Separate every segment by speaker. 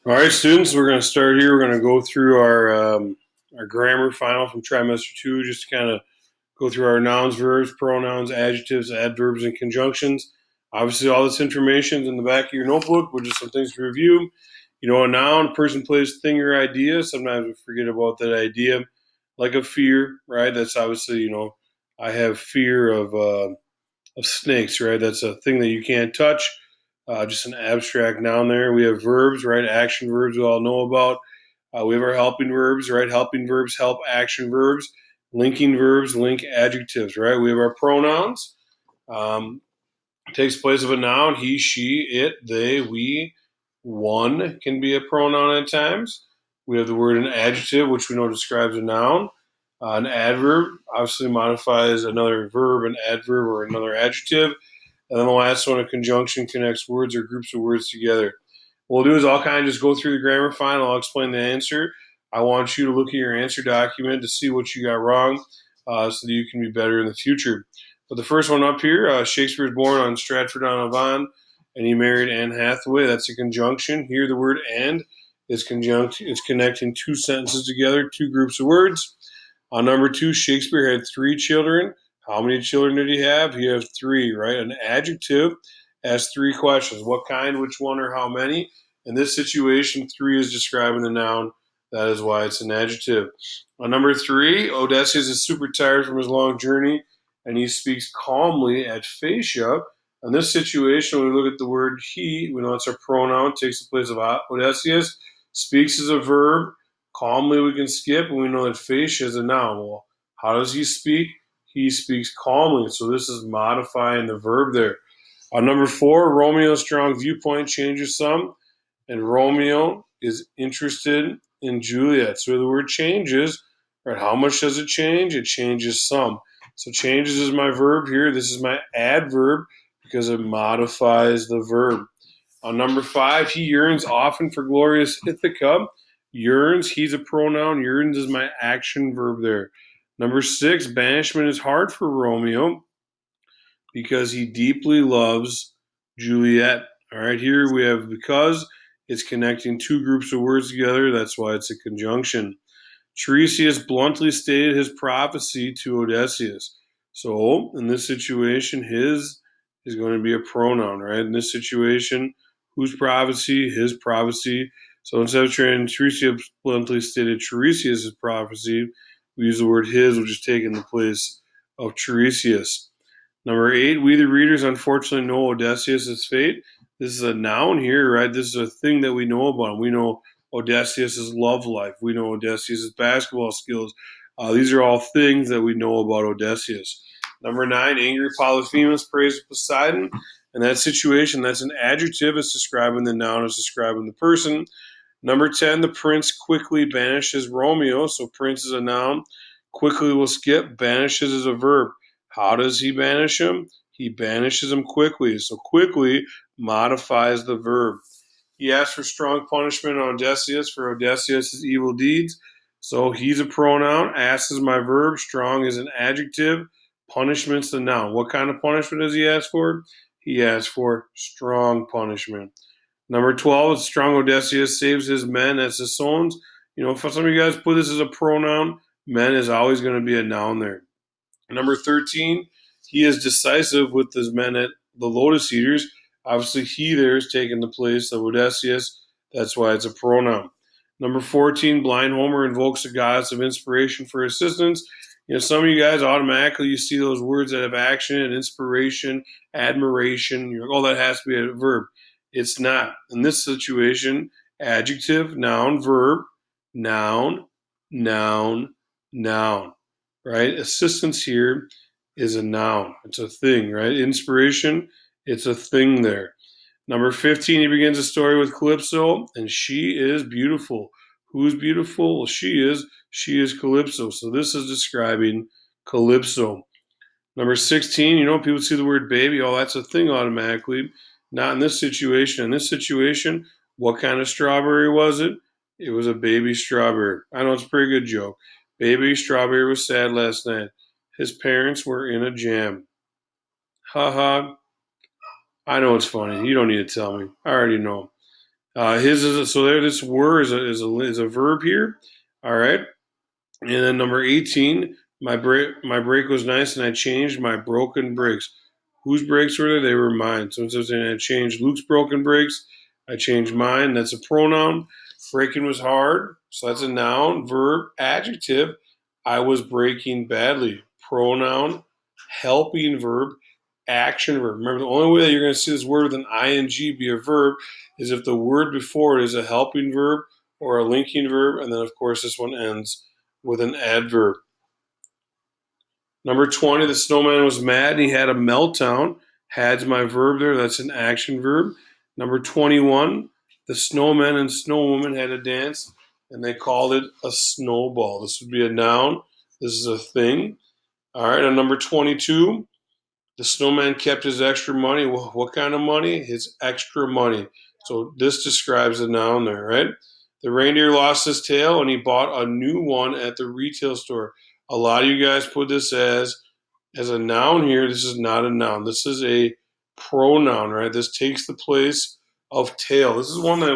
Speaker 1: All right, students, we're going to start here. We're going to go through our grammar final from trimester 2, just to kind of go through our nouns, verbs, pronouns, adjectives, adverbs, and conjunctions. Obviously, all this information is in the back of your notebook, with just some things to review. You know, a noun, person, place, thing, or idea. Sometimes we forget about that idea, like a fear, right? That's obviously, I have fear of snakes, right? That's a thing that you can't touch. Just an abstract noun there. We have verbs, right? Action verbs we all know about. We have our helping verbs, right? Helping verbs help action verbs. Linking verbs link adjectives, right? We have our pronouns. Takes place of a noun. He, she, it, they, we. One can be a pronoun at times. We have the word an adjective, which we know describes a noun. An adverb obviously modifies another verb, an adverb, or another adjective. And then the last one, a conjunction, connects words or groups of words together. What we'll do is I'll kind of just go through the grammar file. I'll explain the answer. I want you to look at your answer document to see what you got wrong, so that you can be better in the future. But the first one up here, Shakespeare was born on Stratford-on-Avon, and he married Anne Hathaway. That's a conjunction. Here, the word "and" is conjunct. It's connecting two sentences together, two groups of words. On number 2, Shakespeare had 3 children. How many children did he have? He has 3, right? An adjective asks 3 questions. What kind, which one, or how many? In this situation, 3 is describing the noun. That is why it's an adjective. On number 3, Odysseus is super tired from his long journey, and he speaks calmly at Phaeacia. In this situation, when we look at the word he, we know it's a pronoun, takes the place of Odysseus. Speaks is a verb. Calmly we can skip, and we know that Phaeacia is a noun. Well, how does he speak? He speaks calmly, so this is modifying the verb there. On number 4, Romeo's strong viewpoint changes some, and Romeo is interested in Juliet. So the word changes, right? How much does it change? It changes some. So changes is my verb here. This is my adverb because it modifies the verb. On number 5, he yearns often for glorious Ithaca. Yearns, he's a pronoun. Yearns is my action verb there. Number 6, banishment is hard for Romeo because he deeply loves Juliet. All right, here we have because. It's connecting two groups of words together. That's why it's a conjunction. Tiresias bluntly stated his prophecy to Odysseus. So in this situation, his is going to be a pronoun, right? In this situation, whose prophecy? His prophecy. So instead of saying Tiresias bluntly stated Tiresias' prophecy, we use the word his, which is taking the place of Tiresias. Number 8, we the readers unfortunately know Odysseus' fate. This is a noun here, right? This is a thing that we know about. We know Odysseus' love life. We know Odysseus' basketball skills. These are all things that we know about Odysseus. Number 9, angry Polyphemus praises Poseidon. In that situation, that's an adjective. It's describing the noun. It's describing the person. Number 10, the prince quickly banishes Romeo. So prince is a noun. Quickly will skip. Banishes is a verb. How does he banish him? He banishes him quickly. So quickly modifies the verb. He asks for strong punishment on Odysseus for Odysseus' evil deeds. So he's a pronoun. Asks is my verb. Strong is an adjective. Punishment's the noun. What kind of punishment does he ask for? He asks for strong punishment. Number 12, strong Odysseus saves his men as his sons. You know, for some of you guys put this as a pronoun, men is always going to be a noun there. Number 13, he is decisive with his men at the Lotus Eaters. Obviously, he there is taking the place of Odysseus. That's why it's a pronoun. Number 14, blind Homer invokes the goddess of inspiration for assistance. You know, some of you guys automatically you see those words that have action and inspiration, admiration. You're like, oh, that has to be a verb. It's not. In this situation, adjective, noun, verb, noun, noun, noun, right? Assistance here is a noun. It's a thing, right? Inspiration, it's a thing there. Number 15, he begins a story with Calypso, and she is beautiful. Who's beautiful? Well, she is. She is Calypso. So this is describing Calypso. Number 16, you know, people see the word baby. Oh, that's a thing automatically. Not in this situation. In this situation, what kind of strawberry was it? It was a baby strawberry. I know it's a pretty good joke. Baby strawberry was sad last night. His parents were in a jam. Ha ha. I know it's funny. You don't need to tell me. I already know. His is so there. This were is a verb here. All right, and then number 18. My break was nice, and I changed my broken brakes. Whose brakes were they? They were mine. So instead of saying I changed Luke's broken brakes, I changed mine. That's a pronoun. Braking was hard, so that's a noun. Verb, adjective. I was braking badly. Pronoun, helping verb, action verb. Remember, the only way that you're going to see this word with an ing be a verb is if the word before it is a helping verb or a linking verb, and then of course this one ends with an adverb. Number 20, the snowman was mad and he had a meltdown. Had's my verb there. That's an action verb. Number 21, the snowman and snowwoman had a dance and they called it a snowball. This would be a noun. This is a thing. All right, on number 22, the snowman kept his extra money. Well, what kind of money? His extra money. So this describes the noun there, right? The reindeer lost his tail and he bought a new one at the retail store. A lot of you guys put this as a noun here. This is not a noun. This is a pronoun, right? This takes the place of tail. This is one that a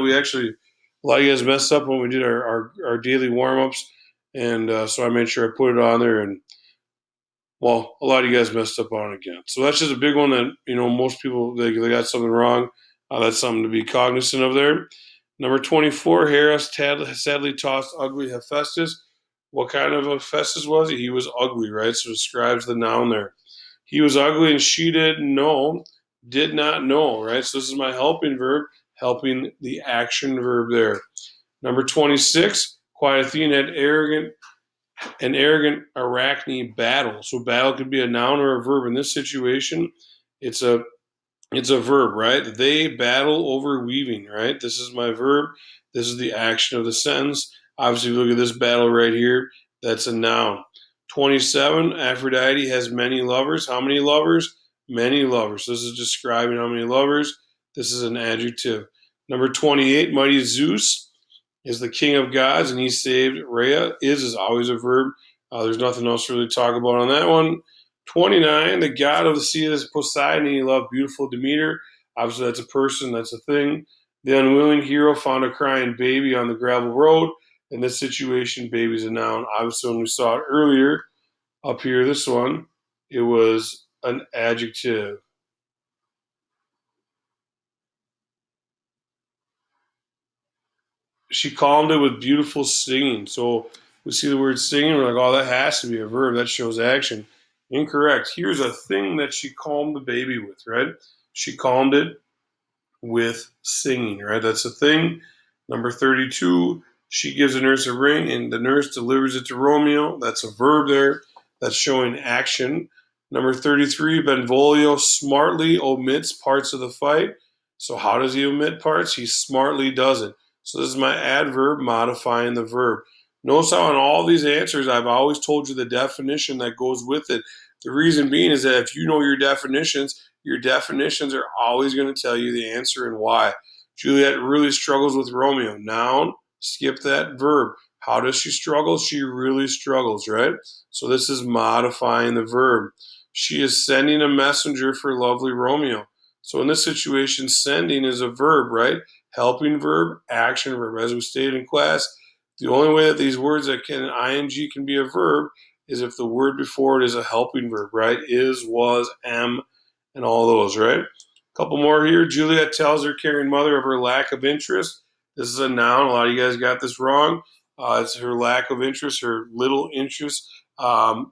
Speaker 1: lot of you guys messed up when we did our daily warm-ups. And so I made sure I put it on there, and well, a lot of you guys messed up on it again. So that's just a big one that, most people, they got something wrong. That's something to be cognizant of there. Number 24, Harris sadly tossed ugly Hephaestus. What kind of Hephaestus was he? He was ugly, right? So it describes the noun there. He was ugly and she did not know, right? So this is my helping verb, helping the action verb there. Number 26, Quiet Athene had an arrogant Arachne battle. So battle could be a noun or a verb. In this situation, it's a verb, right? They battle over weaving, right? This is my verb. This is the action of the sentence. Obviously, look at this battle right here. That's a noun. 27, Aphrodite has many lovers. How many lovers? Many lovers. This is describing how many lovers. This is an adjective. Number 28, mighty Zeus is the king of gods, and he saved Rhea. Is always a verb. There's nothing else to really talk about on that one. 29, the god of the sea is Poseidon, and he loved beautiful Demeter. Obviously, that's a person, that's a thing. The unwilling hero found a crying baby on the gravel road. In this situation, baby is a noun. Obviously, when we saw it earlier, up here, this one, it was an adjective. She calmed it with beautiful singing. So we see the word singing, we're like, oh, that has to be a verb. That shows action. Incorrect. Here's a thing that she calmed the baby with, right? She calmed it with singing, right? That's a thing. Number 32, she gives the nurse a ring and the nurse delivers it to Romeo. That's a verb there. That's showing action. Number 33, Benvolio smartly omits parts of the fight. So how does he omit parts? He smartly does it. So this is my adverb modifying the verb. Notice how in all these answers, I've always told you the definition that goes with it. The reason being is that if you know your definitions are always going to tell you the answer and why. Juliet really struggles with Romeo. Noun, skip that verb. How does she struggle? She really struggles, right? So this is modifying the verb. She is sending a messenger for lovely Romeo. So in this situation, sending is a verb, right? Helping verb, action verb. As we stated in class, the only way that these words that can ing can be a verb is if the word before it is a helping verb, right? Is, was, am, and all those, right? A couple more here. Juliet tells her caring mother of her lack of interest. This is a noun. A lot of you guys got this wrong. It's her lack of interest, her little interest.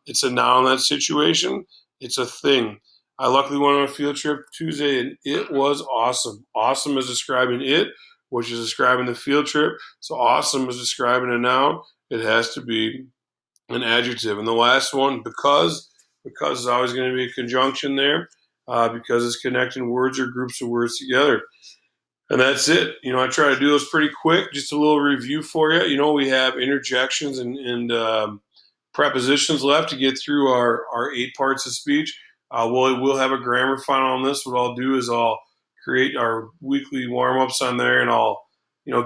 Speaker 1: It's a noun in that situation. It's a thing. I luckily went on a field trip Tuesday, and it was awesome. Awesome is describing it, which is describing the field trip. So awesome is describing a noun. It has to be an adjective. And the last one, because is always going to be a conjunction there, because it's connecting words or groups of words together. And that's it. I try to do those pretty quick. Just a little review for you. We have interjections and prepositions left to get through our 8 parts of speech. We'll have a grammar final on this. What I'll do is I'll create our weekly warm-ups on there, and I'll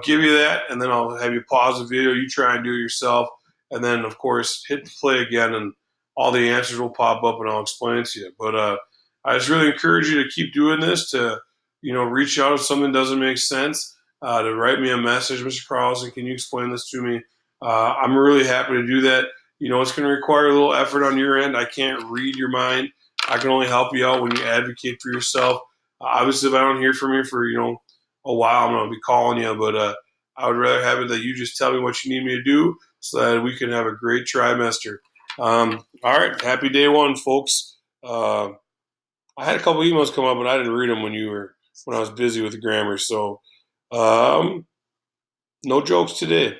Speaker 1: give you that, and then I'll have you pause the video. You try and do it yourself, and then, of course, hit play again, and all the answers will pop up, and I'll explain it to you. But I just really encourage you to keep doing this, to reach out if something doesn't make sense. to write me a message, Mr. Carlson, can you explain this to me? I'm really happy to do that. It's going to require a little effort on your end. I can't read your mind. I can only help you out when you advocate for yourself. Obviously, if I don't hear from you for a while, I'm going to be calling you. But I would rather have it that you just tell me what you need me to do so that we can have a great trimester. All right, happy day one, folks. I had a couple emails come up, but I didn't read them when I was busy with the grammar. So, no jokes today.